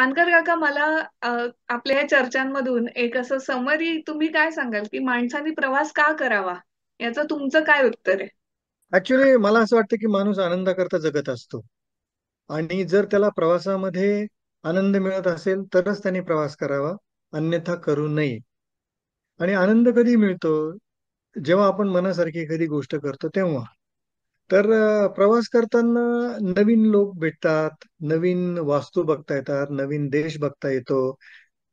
पानकर काका मला अ, आपल्या या चर्चांमधून एक असं समरी तुम्ही काय सांगाल की माणसाने प्रवास का करावा याचं तुमचं काय उत्तर आहे? ऍक्च्युली मला असं वाटतं की माणूस आनंदाकरता जगत असतो. आणि जर त्याला प्रवासामध्ये आनंद मिळत असेल तरच त्याने प्रवास करावा, अन्यथा करू नये. आणि आनंद कधी मिळतो? जेव्हा आपण मनासारखी एखादी गोष्ट करतो तेव्हा. तर प्रवास करताना नवीन लोक भेटतात, नवीन वास्तू बघता येतात, नवीन देश बघता येतो.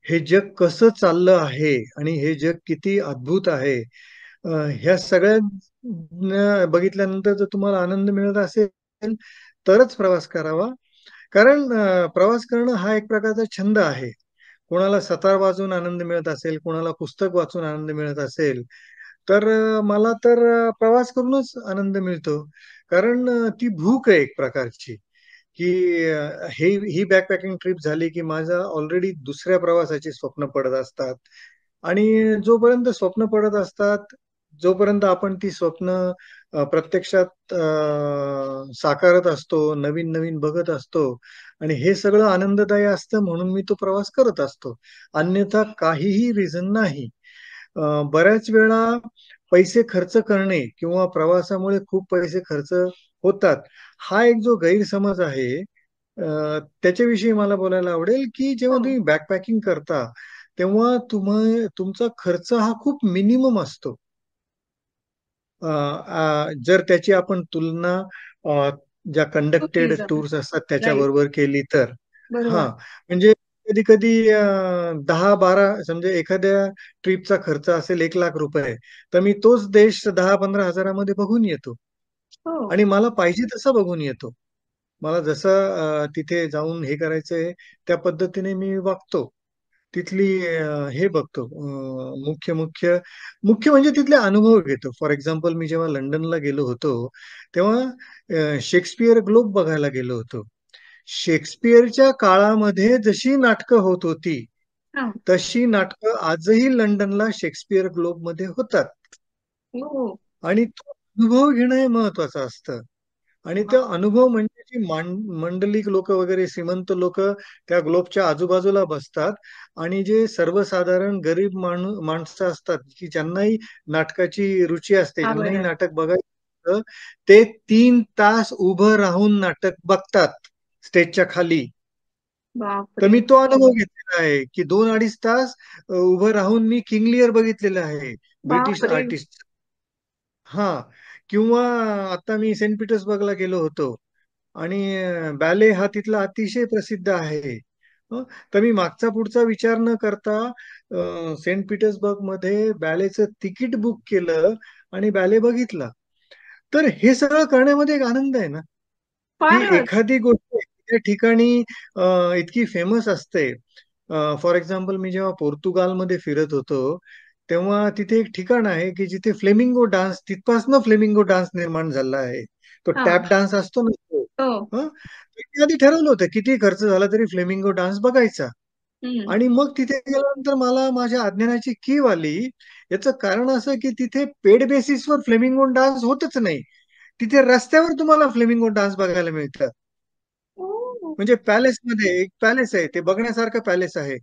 हे जग कसं चाललं आहे आणि हे जग किती अद्भुत आहे, ह्या सगळ्या बघितल्यानंतर जर तुम्हाला आनंद मिळत असेल तरच प्रवास करावा. कारण प्रवास करणं हा एक प्रकारचा छंद आहे. कोणाला सतार वाजवून आनंद मिळत असेल, कोणाला पुस्तक वाचून आनंद मिळत असेल, तर मला तर प्रवास करूनच आनंद मिळतो. कारण ती भूक आहे एक प्रकारची, की ही बॅकपॅकिंग ट्रिप झाली की माझं ऑलरेडी दुसऱ्या प्रवासाची स्वप्न पडत असतात. आणि जोपर्यंत स्वप्न पडत असतात, जोपर्यंत आपण ती स्वप्न प्रत्यक्षात साकारत असतो, नवीन नवीन बघत असतो, आणि हे सगळं आनंददायी असतं म्हणून मी तो प्रवास करत असतो. अन्यथा काहीही रिझन नाही. बऱ्याच वेळा पैसे खर्च करणे किंवा प्रवासामुळे खूप पैसे खर्च होतात, हा एक जो गैरसमज आहे, त्याच्याविषयी मला बोलायला आवडेल. की जेव्हा हो. तुम्ही बॅकपॅकिंग करता तेव्हा तुमचा खर्च हा खूप मिनिमम असतो. जर त्याची आपण तुलना अ, ज्या कंडक्टेड चुकीचं आहे. टूर्स असतात राईट. त्याच्याबरोबर केली तर. हा, बरोबर. म्हणजे कधी कधी 10-12, समजा एखाद्या ट्रिपचा खर्च असेल 1 लाख रुपये, तर मी तोच देश 10-15 हजारामध्ये बघून येतो. हो. आणि मला पाहिजे तसं बघून येतो. मला जसं तिथे जाऊन हे करायचंय त्या पद्धतीने मी वागतो. तिथली हे बघतो, मुख्य मुख्य मुख्य म्हणजे तिथले अनुभव घेतो. फॉर एक्झाम्पल, मी जेव्हा लंडनला गेलो होतो तेव्हा शेक्सपियर ग्लोब बघायला गेलो होतो. शेक्सपियरच्या काळामध्ये जशी नाटकं होत होती, हा. तशी नाटकं आजही लंडनला शेक्सपियर ग्लोब मध्ये होतात. हो. आणि तो अनुभव घेणं हे महत्वाचं असतं. आणि वा. तो अनुभव म्हणजे जी मंडलिक लोक वगैरे, श्रीमंत लोक त्या ग्लोबच्या आजूबाजूला बसतात, आणि जे सर्वसाधारण गरीब माणसं असतात की ज्यांनाही नाटकाची रुची असते, ज्यांनाही आवड आहे. नाटक बघायचं असतं, ते 3 तास उभं राहून नाटक बघतात स्टेजच्या खाली. तर बापरे. मी तो अनुभव घेतलेला आहे की 2-2.5 तास उभं राहून मी किंग लिअर बघितलेलं आहे, ब्रिटिश बापरे. आर्टिस्ट. हा. किंवा आता मी सेंट पीटर्सबर्गला गेलो होतो, आणि बॅले हा तिथला अतिशय प्रसिद्ध आहे. हं, तर मी मागचा पुढचा विचार न करता सेंट पीटर्सबर्ग मध्ये बॅलेचं तिकीट बुक केलं आणि बॅले बघितला. तर हे सगळं करण्यामध्ये एक आनंद आहे ना, की फारच. एखादी गोष्ट त्या ठिकाणी इतकी फेमस असते. फॉर एक्झाम्पल, मी जेव्हा पोर्तुगालमध्ये फिरत होतो तेव्हा तिथे एक ठिकाण आहे की जिथे फ्लेमिंगो डान्स, तिथपासनं फ्लेमिंगो डान्स निर्माण झाला आहे. तो हा. टॅप डान्स असतो ना तो. हो. हं? मी आधी ठरवलं होतं किती खर्च झाला तरी फ्लेमिंगो डान्स बघायचा. हम्म. आणि मग तिथे गेल्यानंतर मला माझ्या अज्ञानाची कीव आली. याचं कारण असं की तिथे पेड बेसिसवर फ्लेमिंगो डान्स होतच नाही. तिथे रस्त्यावर तुम्हाला फ्लेमिंगो डान्स बघायला मिळतात. ओ. म्हणजे पॅलेसमध्ये एक पॅलेस आहे, ते बघण्यासारखं पॅलेस आहे.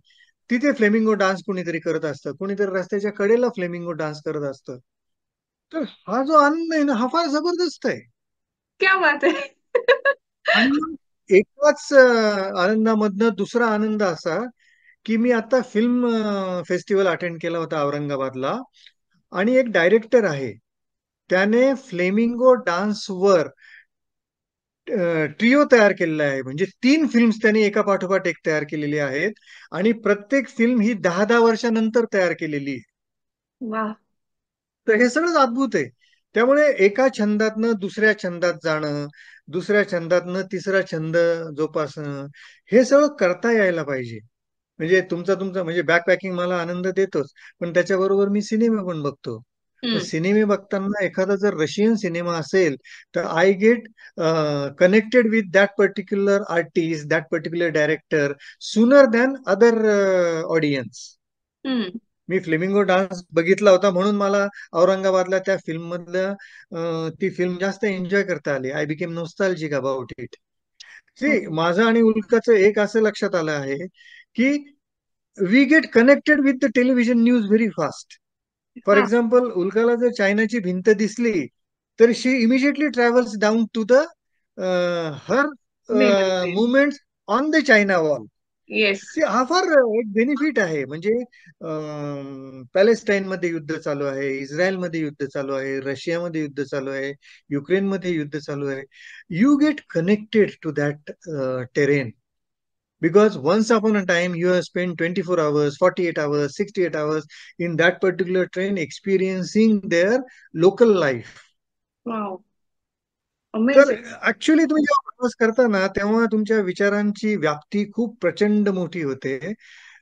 तिथे फ्लेमिंगो डान्स कोणीतरी करत असतं, कोणीतरी रस्त्याच्या कडेला फ्लेमिंगो डान्स करत असतं. तर हा जो आनंद आहे ना, हा फार जबरदस्त आहे. क्या बात आहे. आणि मग एकाच आनंदामधनं दुसरा आनंद असा, की मी आता फिल्म फेस्टिवल अटेंड केला होता औरंगाबादला. आणि एक डायरेक्टर आहे, त्याने फ्लेमिंगो डान्सवर ट्रिओ तयार केलेला आहे. म्हणजे 3 फिल्म्स त्यांनी एका पाठोपाठ एक तयार केलेली आहेत. आणि प्रत्येक फिल्म ही 10-10 वर्षानंतर तयार केलेली आहे. वा. तर हे सगळंच अद्भुत आहे. त्यामुळे एका छंदातनं दुसऱ्या छंदात जाणं, दुसऱ्या छंदातनं तिसरा छंद जोपासणं, हे सगळं करता यायला पाहिजे. म्हणजे तुमचा तुमचा म्हणजे बॅकपॅकिंग मला आनंद देतोच, पण त्याच्याबरोबर मी सिनेमा पण बघतो. तर हम्म. सिनेमे बघताना एखादा जर रशियन सिनेमा असेल, तर I get connected with that particular artist, that particular director, sooner than other audience. हम्म. मी फ्लेमिंगो डान्स बघितला होता म्हणून मला औरंगाबादला त्या फिल्म मधल्या ती फिल्म जास्त एन्जॉय करता आली. I became nostalgic about it. हो. माझं आणि उल्काचं एक असं लक्षात आलं आहे की we get connected with the television news very fast. For हा. एक्झाम्पल, उल्काला जर चायनाची भिंत दिसली तर she immediately travels down to the her neighbour. Movement on the China wall. Yes. हा फार एक बेनिफिट आहे. म्हणजे पॅलेस्टाईनमध्ये युद्ध चालू आहे, इस्रायलमध्ये युद्ध चालू आहे, रशियामध्ये युद्ध चालू आहे, युक्रेनमध्ये युद्ध चालू आहे. You get connected to that terrain. Because once upon a time, you have spent 24 hours, 48 hours, 68 hours in that particular train experiencing their local life. Wow. तर अमेझिंग. ऍक्च्युली तुम्ही जेव्हा प्रवास करता ना, तेव्हा तुमच्या विचारांची व्याप्ती खूप प्रचंड मोठी होते.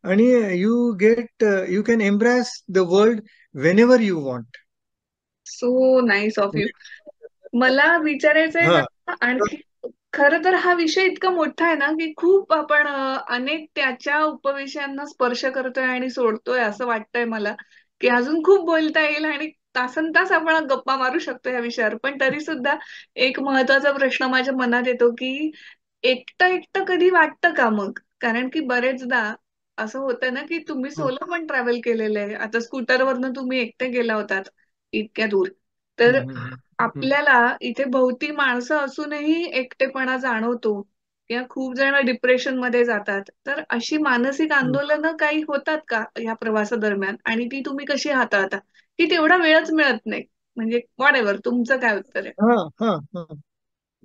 आणि you can embrace the world Wien ever you want. So nice of you. मला विचारायचं आहे हा. का आणखी. खरं तर हा विषय इतका मोठा आहे ना की खूप आपण अनेक त्याच्या उपविषयांना स्पर्श करतोय आणि सोडतोय असं वाटतंय मला, की अजून खूप बोलता येईल आणि तासन तास आपण गप्पा मारू शकतो या विषयावर. पण तरी सुद्धा एक महत्वाचा प्रश्न माझ्या मनात येतो की एकटं एकटं कधी वाटतं का मग? कारण की बरेचदा असं होतं ना की तुम्ही हं, सोलो पण ट्रॅव्हल केलेलं आहे. आता स्कूटरवरनं तुम्ही एकटे गेला होतात इतक्या दूर. हं, तर हं, हं, आपल्याला इथे भोवती माणसं असूनही एकटेपणा जाणवतो किंवा खूप जण डिप्रेशन मध्ये जातात. तर अशी मानसिक हं. आंदोलनं काही होतात का या प्रवासादरम्यान आणि ती तुम्ही कशी हाताळता? की तेवढा वेळच मिळत नाही. म्हणजे व्हॉट एव्हर तुमचं काय उत्तर आहे? हा, हा, हा.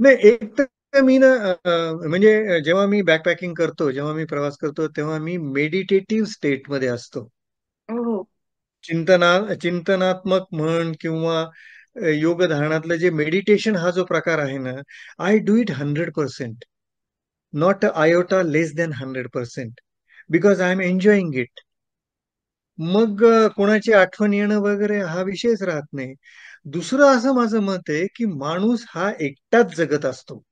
नाही, एक तर मी ना म्हणजे जेव्हा मी बॅकपॅकिंग करतो, जेव्हा मी प्रवास करतो, तेव्हा मी मेडिटेटिव्ह स्टेटमध्ये असतो. हो. चिंतनात्मक म्हण किंवा योग ध्यानातलं जे मेडिटेशन हा जो प्रकार आहे ना, I do it 100%. Not iota less than 100%. Because I am enjoying it. मग कोणाची आठवण येणं वगैरे हा विषयच राहत नाही. दुसरं असं माझं मत आहे की माणूस हा एकटाच जगत असतो.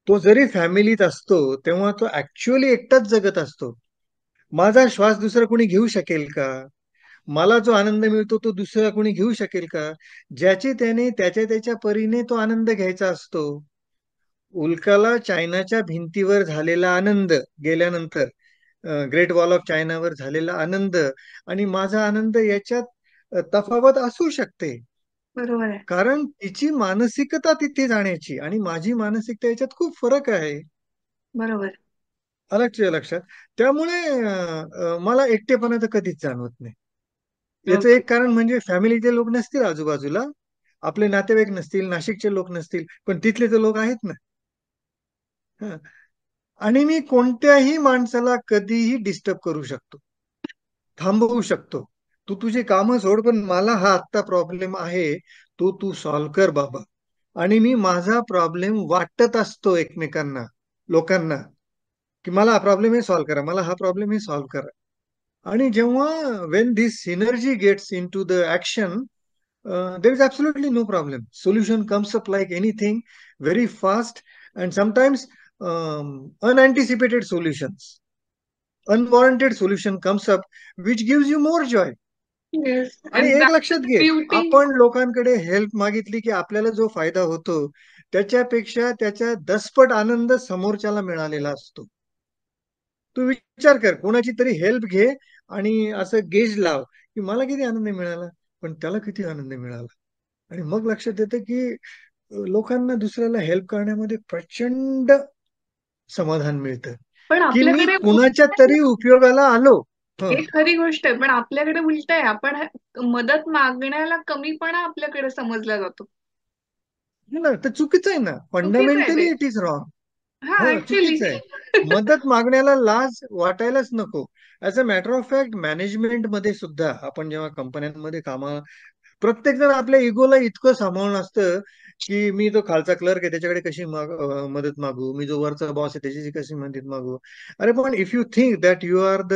तो जरी फॅमिलीत असतो तेव्हा तो ऍक्च्युअली एकटाच जगत असतो. माझा श्वास दुसरा कोणी घेऊ शकेल का? मला जो आनंद मिळतो तो दुसरा कोणी घेऊ शकेल का? ज्याचे त्याने त्याच्या त्याच्या परीने तो आनंद घ्यायचा असतो. उल्काला चायनाच्या भिंतीवर झालेला आनंद गेल्यानंतर, ग्रेट वॉल ऑफ चायनावर झालेला आनंद आणि माझा आनंद याच्यात तफावत असू शकते. बरोबर आहे. कारण तिची मानसिकता तिथे जाण्याची आणि माझी मानसिकता याच्यात खूप फरक आहे. बरोबर. आलं तुझ्या लक्षात? त्यामुळे मला एकटेपणा तर कधीच जाणवत नाही. याचं ओके. एक कारण म्हणजे फॅमिलीचे लोक नसतील आजूबाजूला, आपले नातेवाईक नसतील, नाशिकचे लोक नसतील, पण तिथले तर लोक आहेत ना. हं. आणि मी कोणत्याही माणसाला कधीही डिस्टर्ब करू शकतो, थांबवू शकतो. तू तुझी कामं सोड, पण मला हा आत्ता प्रॉब्लेम आहे, तो तू सॉल्व्ह कर बाबा. आणि मी माझा प्रॉब्लेम वाटत असतो एकमेकांना, लोकांना, की मला हा प्रॉब्लेम हे सॉल्व्ह करा, मला हा प्रॉब्लेम हे सॉल्व्ह करा. आणि जेव्हा when this synergy gets into the action, there is absolutely no problem. Solution comes up like anything, very fast, and sometimes unanticipated solutions, unwarranted solution comes up, which gives you more joy. Yes. आणि आणि एक that's लक्षात घे, beauty. आपण लोकांकडे help मागितली की आपल्याला जो फायदा होतो, त्याच्यापेक्षा त्याच्या दसपट आनंद समोरच्याला मिळालेला असतो. तू विचार कर, कोणाची तरी हेल्प घे आणि असं गेज लाव की मला किती आनंद मिळाला, पण त्याला किती आनंद मिळाला. आणि मग लक्षात येतं की लोकांना दुसऱ्याला हेल्प करण्यामध्ये प्रचंड समाधान मिळतं, पण की मी आपल्याकडे कुणाच्या उलट आहे. तरी उपयोगाला आलो. हे हं. खरी गोष्ट आहे. पण आपल्याकडे उलट आहे. आपण मदत मागण्याला कमीपणा आपल्याकडे समजला जातो. हे ना, तर चुकीचं आहे ना, चुकीचं आहे फंडामेंटली ते. It is wrong. हा, हा, ऍक्च्युली. चुकीचं आहे. मदत मागण्याला लाज वाटायलाच नको. As a matter of fact, management मध्ये सुद्धा आपण जेव्हा कंपन्यांमध्ये प्रत्येक जण आपल्या इगोला इतकं सांभाळून असतं की मी तो खालचा क्लर्क आहे त्याच्याकडे कशी मदत मागू, मी जो वरचा बॉस आहे त्याच्याशी कशी मदत मागू. अरे पण if you think that you are the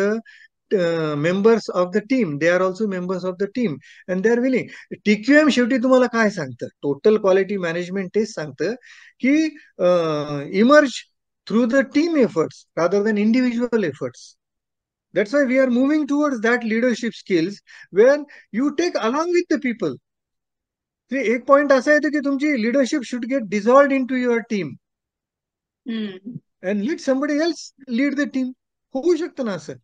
members of the team, they are also members of the team, and they are willing. TQM शेवटी तुम्हाला काय सांगतं, टोटल क्वालिटी मॅनेजमेंट तेच सांगतं की emerge through the team efforts rather than individual efforts. That's why we are moving towards that leadership skills where you take along with the people. एक point असा येतो की तुमची leadership should get dissolved into your team. Hmm. And let somebody else lead the team. होऊ शकतं ना असं.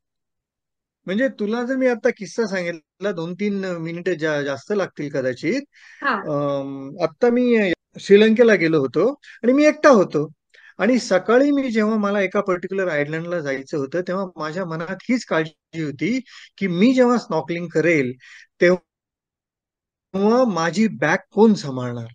म्हणजे तुला जर मी आता किस्सा सांगितला, 2-3 मिनिटं जास्त लागतील कदाचित. हा. आत्ता मी श्रीलंकेला गेलो होतो आणि मी एकटा होतो. आणि सकाळी मी जेव्हा मला एका पर्टिक्युलर आयलंडला जायचं होतं, तेव्हा माझ्या मनात हीच काळजी होती की मी जेव्हा स्नॉर्कलिंग करेल तेव्हा माझी बॅग कोण सांभाळणार.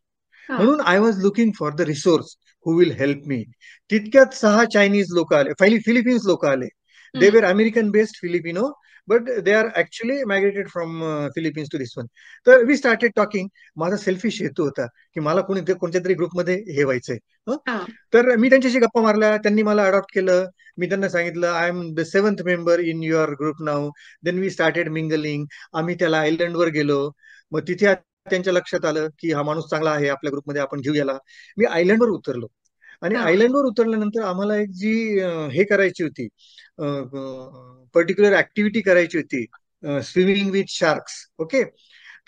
हा. म्हणून I was looking for the resource who will help me. तितक्यात 6 चायनीज लोक आले, फिलिपिन्स लोक आले. They hmm. Were American based Filipino, but they are actually migrated from Philippines to this one. तर वी स्टार्टेड टॉकिंग. माझा selfish हेतू होता की मला कोणत्या तरी ग्रुपमध्ये हे व्हायचंय. हं? हा. तर मी त्यांच्याशी गप्पा मारल्या, त्यांनी मला अडॉप्ट केलं. मी त्यांना सांगितलं I am the 7th member in your group नाव. Then we started mingling. आम्ही त्याला आयलंडवर गेलो. मग तिथे त्यांच्या लक्षात आलं की हा माणूस चांगला आहे आपल्या ग्रुपमध्ये, आपण घेऊ याला. मी आयलंडवर उतरलो आणि हा. आयलंडवर उतरल्यानंतर आम्हाला एक जी हे करायची होती, पर्टिक्युलर ऍक्टिव्हिटी करायची होती, स्विमिंग विथ शार्क्स. ओके.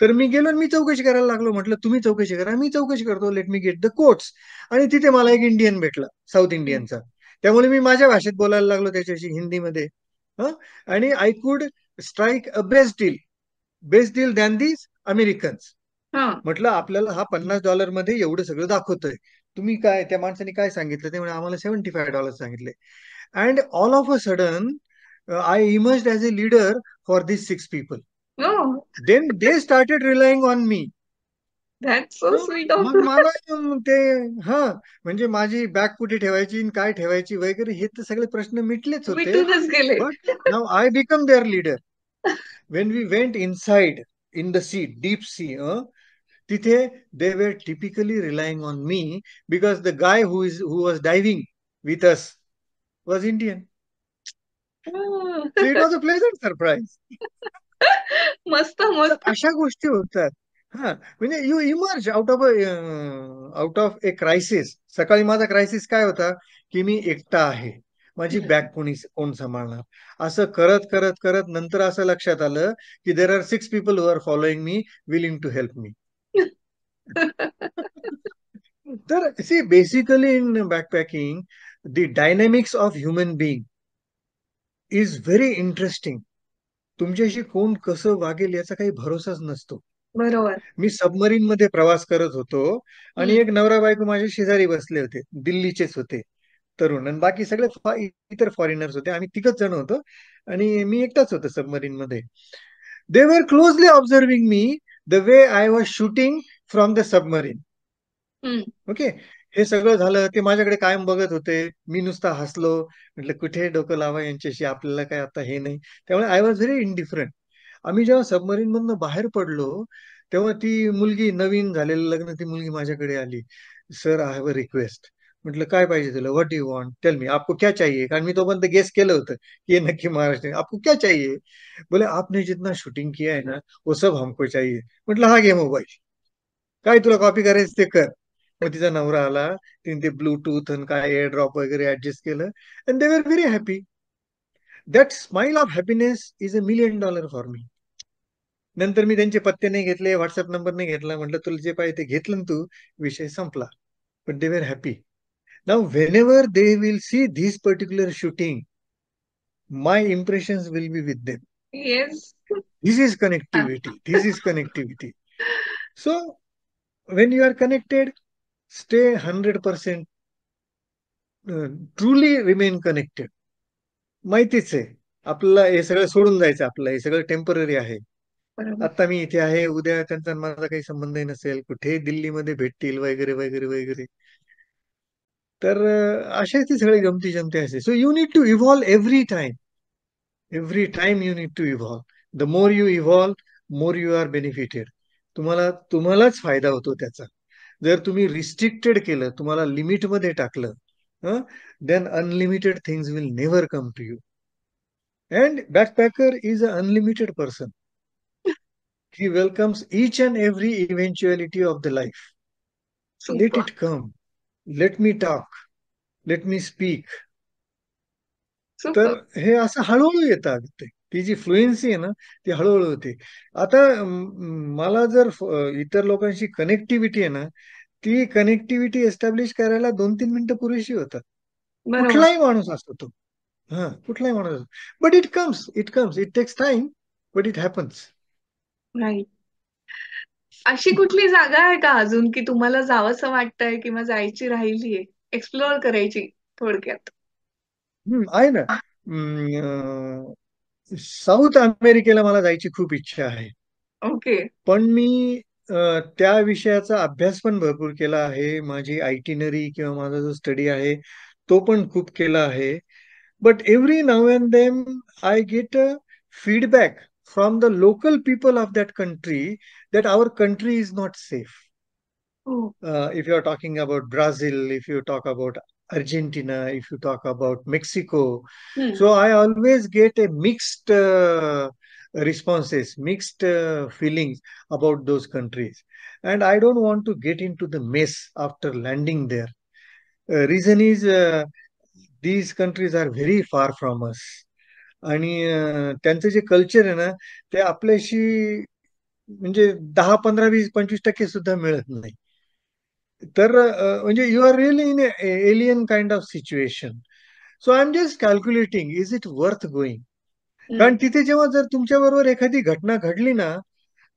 तर मी गेलो आणि मी चौकशी करायला लागलो. म्हटलं तुम्ही चौकशी करा, मी चौकशी करतो, let me get the quotes. आणि तिथे मला एक इंडियन भेटला, साऊथ हम्म. इंडियनचा. त्यामुळे मी माझ्या भाषेत बोलायला लागलो त्याच्याशी, हिंदीमध्ये. हं? आणि I could strike a best deal than these Americans. हा. म्हटलं आपल्याला हा $50 मध्ये एवढं सगळं दाखवतोय. तुम्ही काय, त्या माणसाने काय सांगितलं ते, म्हणजे आम्हाला $75 सांगितले. And all of a sudden I emerged as a leader for this 6 people. हो. Then they started relying on me. That's so sweet of मग यू. मला ते, हा, म्हणजे माझी बॅग कुठे ठेवायची आणि काय ठेवायची वगैरे, हे तर सगळे प्रश्न मिटलेच होते. मिटूनच गेले. बट नाव I become their leader. When we went inside in the sea, deep sea, तिथे they were typically relying on me because the guy who was diving with us was Indian. So it was a pleasant surprise. मस्त तर मस्त. अशा गोष्टी होतात. हा, म्हणजे you emerge out of A crisis. सकाळी माझा क्रायसिस काय होता की मी एकटा आहे, माझी बॅग कोण सांभाळणार. असं करत करत करत नंतर असं लक्षात आलं की there are 6 people who are following me, willing to help me. तर see, basically in backpacking the dynamics of human being is very interesting. तुमच्याशी कोण कसं वागेल याचा काही भरोसाच नसतो. बरोबर. मी सबमरीन मध्ये प्रवास करत होतो आणि हम्म. एक नवरा बायको माझ्या शेजारी बसले होते, दिल्लीचेच होते, तरुण. आणि बाकी सगळे इतर फॉरेनर्स होते. आम्ही 3 जण होतो आणि मी एकटाच होतो सबमरीन मध्ये. दे वर closely observing me, the way I was shooting from the submarine. हम्म. ओके. हे सगळं झालं, ते माझ्याकडे कायम बघत होते. मी नुसता हसलो. म्हटलं कुठे डोकं लावा यांच्याशी, आपल्याला काय आता हे नाही. त्यामुळे आय वॉज व्हेरी इंडिफरंट. आम्ही जेव्हा सबमरीन मधनं बाहेर पडलो, तेव्हा ती मुलगी, नवीन झालेलं लग्न, ती मुलगी माझ्याकडे आली. Sir, I have a request. म्हटलं काय पाहिजे तुला, what you want, tell me, आपको क्या चाहिए. कारण मी तोपर्यंत गेस केलं होतं की हे नक्की महाराष्ट्र. आपको क्या चाहिए. बोले आपने जितना शूटिंग किया है ना, वो सब हमको चाहिए. म्हटलं हा घे मोबाईल, काय तुला कॉपी करायचं ते कर. मग तिचा नवरा आला, तिने ते ब्लूटूथ आणि काय एअर ड्रॉप वगैरे ऍडजस्ट केलं. अँड दे वर very happy. That smile of happiness is $1 million for me. नंतर मी त्यांचे पत्ते नाही घेतले, व्हॉट्सअप नंबर नाही घेतला. म्हटलं तुला जे पाहिजे ते घेतलं ना तू, विषय संपला. बट दे वर happy. Now Wien ever they will see this particular shooting, my impressions will be with them. Yes. This is connectivity. This is connectivity. So when you are connected, stay 100%, truly remain connected. माहितीच आहे आपल्याला हे सगळं सोडून जायचं, आपल्याला हे सगळं टेम्पररी आहे. बरोबर. आता मी इथे आहे, उद्या त्यांचा माझा काही संबंधही नसेल, कुठे दिल्लीमध्ये भेटतील वगैरे वगैरे वगैरे. तर अशाच ती सगळी गमती जमती असते. So you need to evolve every time. Every time you need to evolve. The more you evolve, more you are benefited. तुम्हालाच फायदा होतो त्याचा. जर तुम्ही रिस्ट्रिक्टेड केलं, तुम्हाला लिमिटमध्ये टाकलं, then unlimited things will never come to you. And backpacker is a unlimited person. He welcomes each and every eventuality of the life. Let super. it come. Let me talk. Let me speak. तर super. हे असं हळूहळू येतं. ती जी fluency आहे ना, ती हळूहळू होते. आता मला जर इतर लोकांशी कनेक्टिव्हिटी आहे ना, ती कनेक्टिव्हिटी एस्टॅब्लिश करायला 2-3 मिनिटं पुरेशी होतात. बरोबर. कुठलाही माणूस असतो तो. हा, कुठलाही माणूस असतो. But it comes it takes time, but it happens. Right. अशी कुठली जागा आहे का अजून की तुम्हाला जावंसं वाटतंय किंवा जायची राहिलीये, एक्सप्लोअर करायची थोडक्यात? आहे ना. साऊथ अमेरिकेला मला जायची खूप इच्छा आहे. ओके. पण मी त्या विषयाचा अभ्यास पण भरपूर केला आहे. माझी आयटिनरी किंवा माझा जो स्टडी आहे तो पण खूप केला आहे. But every now and then I get a feedback from the local people of that country that our country is not safe. हो. If you are talking about Brazil, if you talk about Argentina, if you talk about Mexico, हम्म. so I always get a mixed responses, mixed feelings about those countries. And I don't want to get into the mess after landing there. Reason is these countries are very far from us. आणि त्यांचं जे culture आहे ना, ते आपल्याशी म्हणजे 10, 15, 20, 25% सुद्धा मिळत नाही. तर म्हणजे you are really in alien kind of situation. So I am just calculating, is it worth going? Hmm. कारण तिथे जेव्हा जर तुमच्या बरोबर एखादी घटना घडली ना,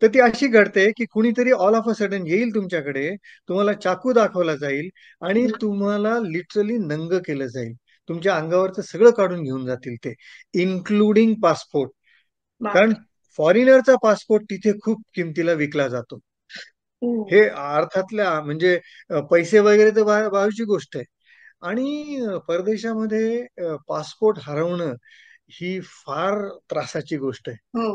तर ती अशी घडते की कुणीतरी ऑल ऑफ अ सडन येईल तुमच्याकडे, तुम्हाला चाकू दाखवला जाईल आणि हम्म. तुम्हाला लिटरली नंग केलं जाईल. तुमच्या अंगावरचं सगळं काढून घेऊन जातील ते, इन्क्लुडिंग पासपोर्ट. कारण बापरे. फॉरिनरचा पासपोर्ट तिथे खूप किमतीला विकला जातो. हो. हे अर्थातल्या म्हणजे पैसे वगैरे तर बाजूची गोष्ट आहे. आणि परदेशामध्ये पासपोर्ट हरवणं ही फार त्रासाची गोष्ट आहे. हो.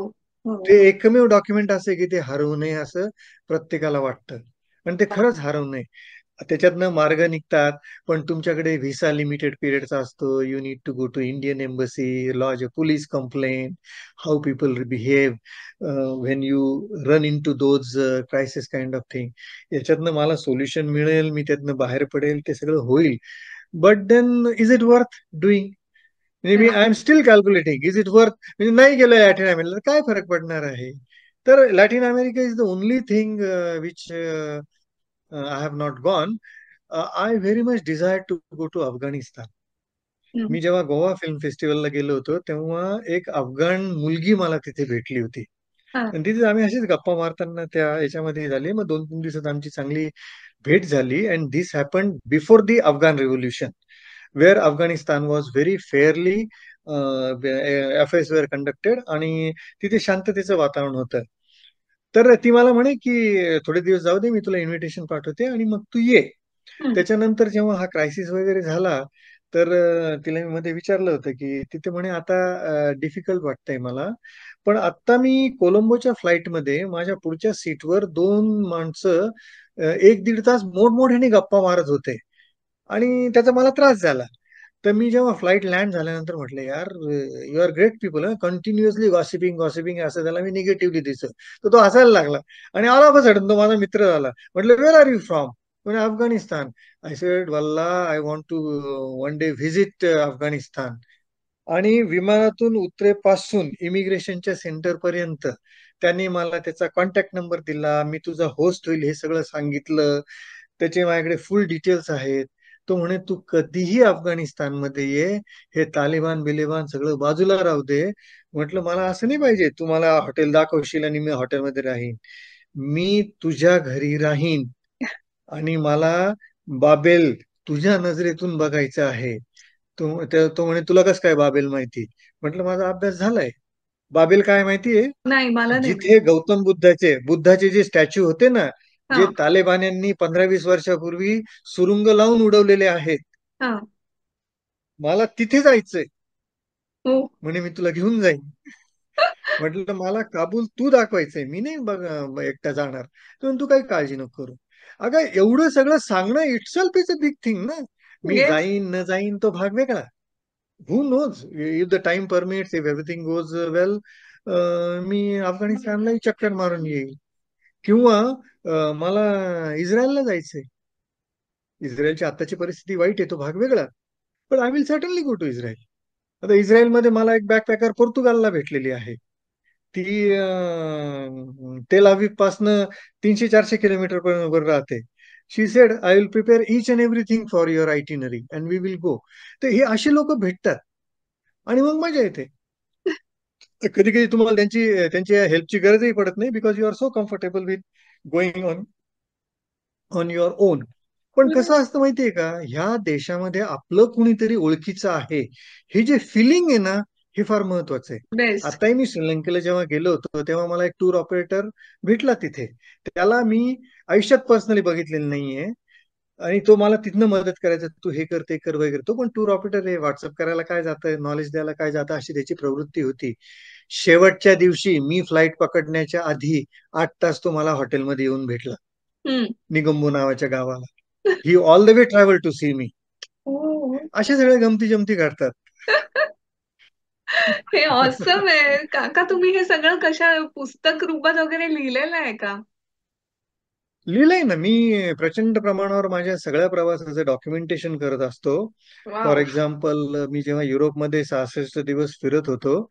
हो. ते हो. एकमेव डॉक्युमेंट असे की ते हरवू नये असं प्रत्येकाला वाटतं. पण ते खरंच हरवू नये. त्याच्यातनं मार्ग निघतात. पण तुमच्याकडे व्हिसा लिमिटेड पिरियडचा असतो. You need to go to Indian embassy, lodge a police complaint, how people behave when you run into those crisis kind of thing. याच्यातनं मला सोल्युशन मिळेल, मी त्यातनं बाहेर पडेल, ते सगळं होईल. But then is it worth doing? म्हणजे मी I am still calculating, is it worth? म्हणजे नाही गेलं लॅटिन अमेरिकेला काय फरक पडणार आहे? तर Latin America is the only thing which I have not gone. I very much desire to go to Afghanistan. Hmm. मी जेव्हा गोवा फिल्म फेस्टिवलला गेलो होतो, तेव्हा एक अफगाण मुलगी मला तिथे भेटली होती. हा. आणि तिथे आम्ही अशीच गप्पा मारताना त्या याच्यामध्ये झाली. मग 2-3 दिवसात आमची चांगली भेट झाली. And this happen before the Afghan revolution, where Afghanistan was very fairly, affairs were conducted आणि तिथे शांततेचं वातावरण होतं. तर ती मला म्हणे की थोडे दिवस जाऊ दे, मी तुला इन्व्हिटेशन पाठवते आणि मग तू ये. हम्म. त्याच्यानंतर जेव्हा हा क्रायसिस वगैरे झाला, तर तिला मी मध्ये विचारलं होतं की तिथे म्हणे आता डिफिकल्ट वाटतंय मला. पण आता मी कोलंबोच्या फ्लाईटमध्ये माझ्या पुढच्या सीटवर 2 माणसं 1-1.5 तास मोठमोठ्याने गप्पा मारत होते आणि त्याचा मला त्रास झाला. तर मी जेव्हा फ्लाईट लँड झाल्यानंतर म्हटलं, यार you are great people, continuously gossiping gossiping, असं त्याला मी निगेटिव्हली दिसत. तर तो हसायला लागला आणि ऑल ऑफ अ सडन तो माझा मित्र झाला. म्हटलं, वेर आर यू फ्रॉम? म्हणजे अफगाणिस्तान. आय सेड, वल्ला I want to one day visit Afghanistan. आणि विमानातून उतरेपासून इमिग्रेशनच्या सेंटर पर्यंत त्यांनी मला त्याचा कॉन्टॅक्ट नंबर दिला, मी तुझा होस्ट होईल हे सगळं सांगितलं. त्याचे माझ्याकडे फुल डिटेल्स आहेत. तो म्हणे तू कधीही अफगाणिस्तानमध्ये ये, हे तालिबान बिलिबान सगळं बाजूला राहू दे. म्हटलं, मला असं नाही पाहिजे तू मला हॉटेल दाखवशील आणि मी हॉटेलमध्ये राहीन. मी तुझ्या घरी राहीन आणि मला बाबेल तुझ्या नजरेतून बघायचं आहे. तो म्हणे, तुला कसं काय बाबेल माहिती? म्हटलं, माझा अभ्यास झालाय. बाबेल काय माहितीये? नाही, मला नाही जिथे माहिती. गौतम बुद्धाचे जे स्टॅच्यू होते ना, जे हा. तालिबान्यांनी 15-20 वर्षापूर्वी सुरुंग लावून उडवलेले आहेत, हा. मला तिथे जायचंय. हो. म्हणे, मी तुला घेऊन जाईन. म्हटलं, मला काबूल तू दाखवायचंय, मी नाही बघ एकटा जाणार. तू काही काळजी नको करू. अगं, एवढं सगळं सांगणं itself is a big thing ना. मी येस. जाईन न जाईन तो भाग वेगळा. Who knows, if the time permits, if everything goes well, मी अफगाणिस्तानलाही चक्कर मारून येईल. किंवा मला इस्रायलला जायचंय. इस्रायलची आत्ताची परिस्थिती वाईट आहे, तो भाग वेगळा. पण I will certainly go to Israel. आता इस्रायलमध्ये मला एक बॅकपॅकर पोर्तुगालला भेटलेली आहे. ती तेल अविव पासनं 300-400 किलोमीटर वर राहते. She said I will prepare each and everything for your itinerary and we will go. तर हे असे लोक भेटतात आणि मग मजा येते. कधी कधी तुम्हाला त्यांच्या हेल्पची गरजही पडत नाही, because you are so comfortable with going on your on. पण कसं असतं माहितीये का, ह्या देशामध्ये आपलं कुणीतरी ओळखीचं आहे, हे जे फिलिंग आहे ना, हे फार महत्वाचं आहे. बेस्ट. आताही मी श्रीलंकेला जेव्हा गेलो होतो तेव्हा मला एक टूर ऑपरेटर भेटला तिथे. त्याला मी आयुष्यात पर्सनली बघितलेलं नाहीये आणि तो मला तिथनं मदत करायचा, तू हे कर ते कर वगैरे. तो पण टूर ऑपरेटर आहे, व्हॉट्सअप करायला काय जातं, नॉलेज द्यायला काय जातं, अशी त्याची प्रवृत्ती होती. शेवटच्या दिवशी मी फ्लाईट पकडण्याच्या आधी 8 तास तो मला हॉटेलमध्ये येऊन भेटला, हम्म. निगंबू नावाच्या गावाला. He all the way travel to see me. हो. अशा सगळ्या गमती जमती घडतात. हे ऑसम आहे काका. तुम्ही हे सगळं कशा पुस्तक रूपात वगैरे लिहिलेलं आहे का? लिहिलंय ना मी. प्रचंड प्रमाणावर माझ्या सगळ्या प्रवासाचं डॉक्युमेंटेशन करत असतो. For wow. एक्झाम्पल, मी जेव्हा युरोपमध्ये 66 दिवस फिरत होतो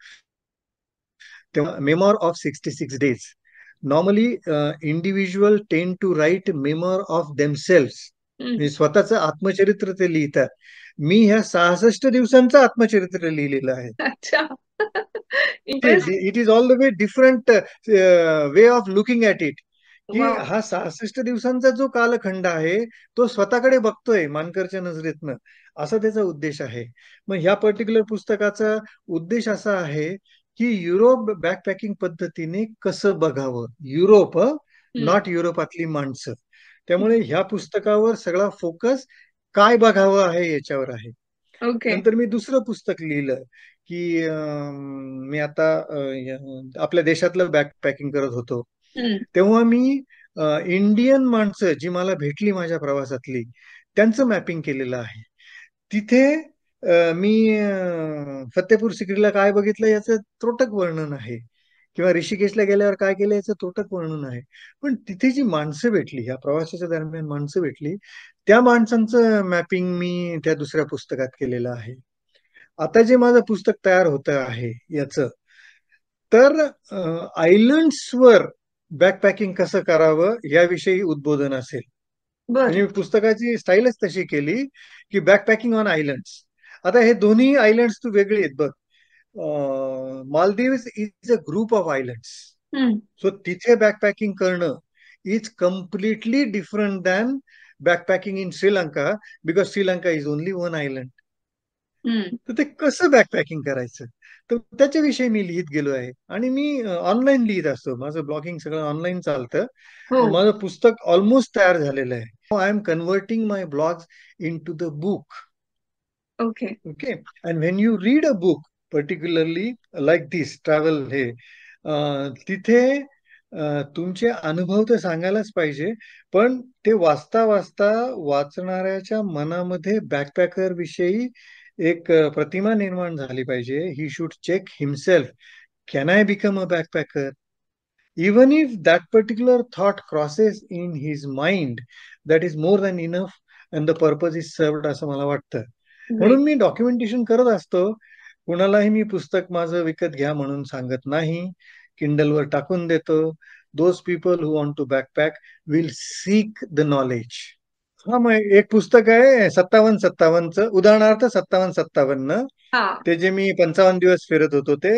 तेव्हा memoir of 66 days. Normally individual tend to write memoir of themselves, hmm. म्हणजे स्वतःचं आत्मचरित्र ते लिहितात. मी ह्या 66 दिवसांचं आत्मचरित्र लिहिलेलं आहे. अच्छा. Interest. It is all the way different way of looking at it. की वाव. हा 66 दिवसांचा जो कालखंड आहे, तो स्वतःकडे बघतोय मानकरच्या नजरेतनं, असा त्याचा उद्देश आहे. मग ह्या पर्टिक्युलर पुस्तकाचा उद्देश असा आहे की युरोप बॅकपॅकिंग पद्धतीने कसं बघावं, युरोप, हम्म. नॉट युरोपातली माणसं. त्यामुळे ह्या पुस्तकावर सगळा फोकस काय बघावं आहे याच्यावर आहे. ओके. नंतर मी दुसरं पुस्तक लिहिलं की मी आता आपल्या देशातलं बॅकपॅकिंग करत होतो. हम्म. तेव्हा मी इंडियन माणसं जी मला भेटली माझ्या प्रवासातली, त्यांचं मॅपिंग केलेलं आहे. तिथे मी फतेपूर सिक्रीला काय बघितलं याचं त्रोटक वर्णन आहे, किंवा ऋषिकेशला गेल्यावर काय केलं याचं त्रोटक वर्णन आहे. पण तिथे जी माणसं भेटली, या प्रवासाच्या दरम्यान माणसं भेटली, त्या माणसांचं मॅपिंग मी त्या दुसऱ्या पुस्तकात केलेलं आहे. आता जे माझं पुस्तक तयार होतं आहे याचं, तर आयलंड्सवर बॅकपॅकिंग कसं करावं याविषयी उद्बोधन असेल. बर. म्हणजे पुस्तकाची स्टाईलच तशी केली की बॅकपॅकिंग ऑन आयलंड्स. आता हे दोन्ही आयलंड्स तू वेगळी आहेत बघ. Maldives is a group of island's. हम्म. सो तिथे बॅकपॅकिंग करणं is completely different than backpacking in Sri Lanka, because Sri Lanka is only one island. हम्म. तर ते कसं बॅकपॅकिंग करायचं, तर त्याच्याविषयी मी लिहित गेलो आहे. आणि मी ऑनलाईन लिहित असतो, माझं ब्लॉगिंग सगळं ऑनलाईन चालतं. हो. माझं पुस्तक ऑलमोस्ट तयार झालेलं आहे. I am converting my blogs into the book. Okay. Okay. And when you read a book, particularly like this travel, हे तिथे तुमचे अनुभव तर सांगायलाच पाहिजे, पण ते वाचता वाचता वाचणाऱ्याच्या मनामध्ये बॅकपॅकर विषयी एक प्रतिमा निर्माण झाली पाहिजे. He should check himself, can I become a backpacker. Even if that particular thought crosses in his mind, that is more than enough and the purpose is served, असं मला वाटतं. ग्रेट. म्हणून मी डॉक्युमेंटेशन करत असतो. कुणालाही मी पुस्तक माझं विकत घ्या म्हणून सांगत नाही, किंडलवर टाकून देतो. Those people who want to backpack will seek the knowledge. हा, मग एक पुस्तक आहे 57-57चं, उदाहरणार्थ 57-57. हा. ते जे मी 55 दिवस फिरत होतो ते,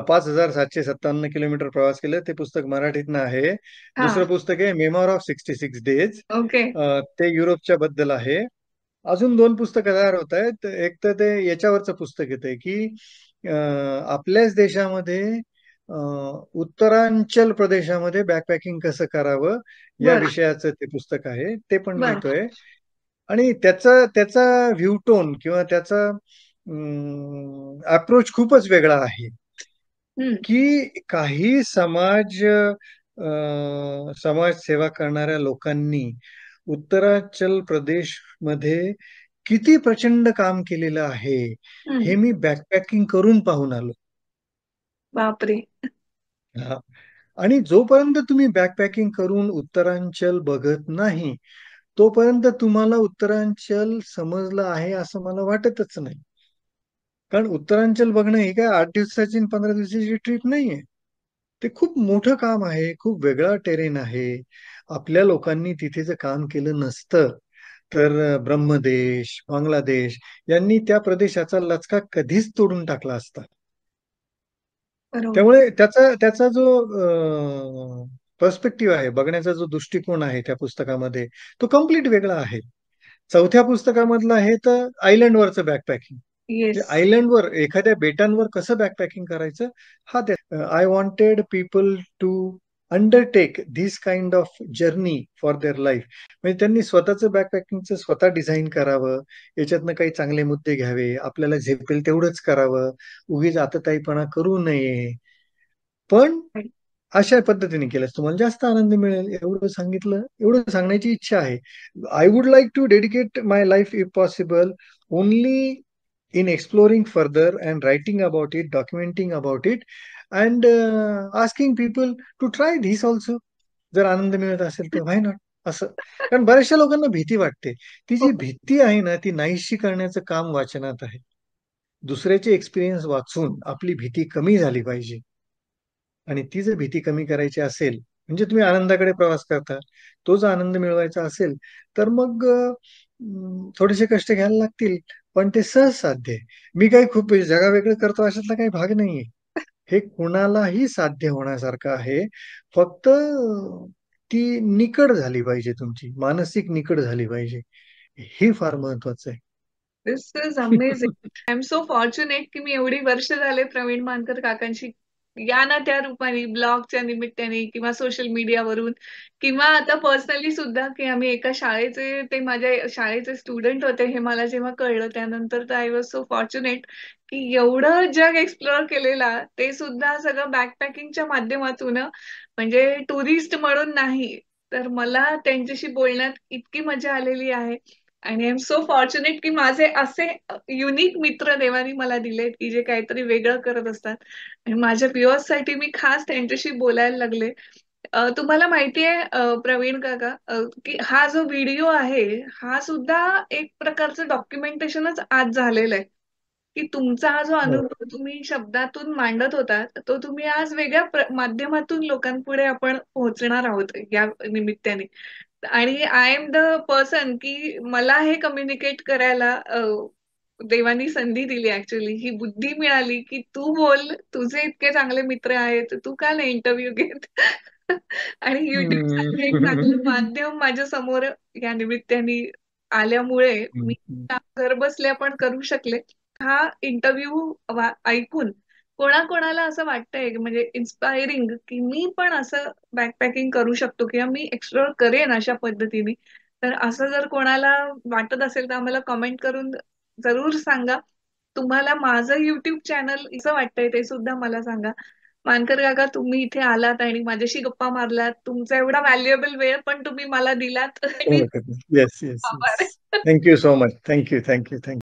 5757 किलोमीटर प्रवास केलं, ते पुस्तक मराठीतनं आहे. हा. दुसरं पुस्तक आहे मेमॉर ऑफ 66 डेज. ओके. ते युरोपच्या बद्दल आहे. अजून 2 पुस्तकं तयार होत आहेत. एक तर ते याच्यावरचं पुस्तक येतंय की आपल्याच देशामध्ये उत्तरांचल प्रदेशामध्ये बॅकपॅकिंग कसं करावं या बर. विषयाचं ते पुस्तक आहे, ते पण बर. लिहितोय. आणि त्याचा त्याचा व्ह्यू टोन किंवा त्याचा अप्रोच खूपच वेगळा आहे. हम्म. की काही समाजसेवा करणाऱ्या लोकांनी उत्तरांचल प्रदेशमध्ये किती प्रचंड काम केलेलं आहे, हम्म. हे मी बॅकपॅकिंग करून पाहून आलो. बापरे. हा. आणि जोपर्यंत तुम्ही बॅकपॅकिंग करून उत्तरांचल बघत नाही, तोपर्यंत तुम्हाला उत्तरांचल समजलं आहे असं मला वाटतच नाही. कारण उत्तरांचल बघणं ही काय 8 दिवसाची आणि 15 दिवसाची ट्रिप नाहीये. ते खूप मोठं काम आहे, खूप वेगळा टेरेन आहे. आपल्या लोकांनी तिथे जर काम केलं नसतं, तर ब्रह्मदेश, बांगलादेश यांनी त्या प्रदेशाचा लचका कधीच तोडून टाकला असता. बरोबर. त्यामुळे त्याचा त्याचा जो पर्स्पेक्टिव्ह आहे, बघण्याचा जो दृष्टिकोन आहे त्या पुस्तकामध्ये, तो कम्प्लीट वेगळा आहे. चौथ्या पुस्तकामधलं आहे तर आयलंडवरचं बॅकपॅकिंग. म्हणजे येस. आयलंडवर एखाद्या बेटांवर कसं बॅकपॅकिंग करायचं, हा त्या I wanted people to undertake this kind of journey for their life. म्हणजे त्यांनी स्वतःचं बॅकपॅकिंगचं स्वतः डिझाईन करावं, याच्यातनं काही चांगले मुद्दे घ्यावे, आपल्याला झेपेल तेवढंच करावं, उगीच आतताईपणा करू नये. पण अशा पद्धतीने केल्यास तुम्हाला जास्त आनंद मिळेल, एवढं सांगितलं, एवढं सांगण्याची इच्छा आहे. I would like to dedicate my life if possible only in exploring further and writing about it, documenting about it, and asking people to try this also. जर आनंद मिळत असेल तर व्हाय नॉट असं. कारण बऱ्याचशा लोकांना भीती वाटते. ती हो. जी भीती आहे ना, ती नाहीशी करण्याचं काम वाचनात आहे. दुसऱ्याचे एक्सपिरियन्स वाचून आपली भीती कमी झाली पाहिजे. आणि ती जर भीती कमी करायची असेल, म्हणजे तुम्ही आनंदाकडे प्रवास करता, तो जर आनंद मिळवायचा असेल, तर मग थोडेसे कष्ट घ्यायला लागतील, पण ते सहज साध्य आहे. मी काही खूप जगावेगळं करतो अशातला काही भाग नाहीये. हे कुणालाही साध्य होण्यासारखं आहे. फक्त ती निकड झाली पाहिजे तुमची, मानसिक निकड झाली पाहिजे. हे फार महत्वाचं आहे. This is amazing. I am so fortunate की मी एवढी वर्ष झाले प्रवीण मानकर काकांशी या ना त्या रूपाने ब्लॉगच्या निमित्ताने किंवा सोशल मीडियावरून किंवा आता पर्सनली सुद्धा की आम्ही एका शाळेचे ते माझ्या शाळेचे स्टुडंट होते हे मला जेव्हा कळलं त्यानंतर तर आय वॉज सो फॉर्च्युनेट की एवढं जग एक्सप्लोअर केलेला ते सुद्धा सगळं बॅकपॅकिंगच्या माध्यमातून म्हणजे टुरिस्ट म्हणून नाही. तर मला त्यांच्याशी बोलण्यात इतकी मजा आलेली आहे आणि आय एम सो फॉर्च्युनेट की माझे असे युनिक मित्र देवानी मला दिलेत की जे काहीतरी वेगळं करत असतात आणि माझ्या व्ह्युअर्स साठी मी खास त्यांच्याशी बोलायला लागले. तुम्हाला माहिती आहे प्रवीण काका की हा जो व्हिडिओ आहे हा सुद्धा एक प्रकारचं डॉक्युमेंटेशनच आज झालेलं आहे की तुमचा हा जो हो. अनुभव तुम्ही शब्दातून मांडत होता तो तुम्ही आज वेगळ्या माध्यमातून लोकांपुढे आपण पोहोचणार आहोत या निमित्ताने. आणि आय एम द पर्सन की मला हे कम्युनिकेट करायला देवानी संधी दिली ऍक्च्युली ही बुद्धी मिळाली की तू बोल तुझे इतके चांगले मित्र आहेत तू का नाही इंटरव्ह्यू घेत. आणि युट्यूब सारखं एक चांगलं हम्म. माध्यम माझ्या समोर या निमित्ताने आल्यामुळे मी घर बसल्या पण करू शकले. हा इंटरव्ह्यू ऐकून कोणाकोणाला असं वाटतंय म्हणजे इन्स्पायरिंग की मी पण असं बॅकपॅकिंग करू शकतो किंवा मी एक्सप्लोअर करेन अशा पद्धतीने. तर असं जर कोणाला वाटत असेल तर आम्हाला कमेंट करून जरूर सांगा. तुम्हाला माझं युट्यूब चॅनल कसं वाटतंय ते सुद्धा मला सांगा. मानकर काका तुम्ही इथे आलात आणि माझ्याशी गप्पा मारलात तुमचा एवढा व्हॅल्युएबल वेळ पण तुम्ही मला दिलात. आणि येस, येस, येस. आभार. Thank you so much. Thank you, thank you, thank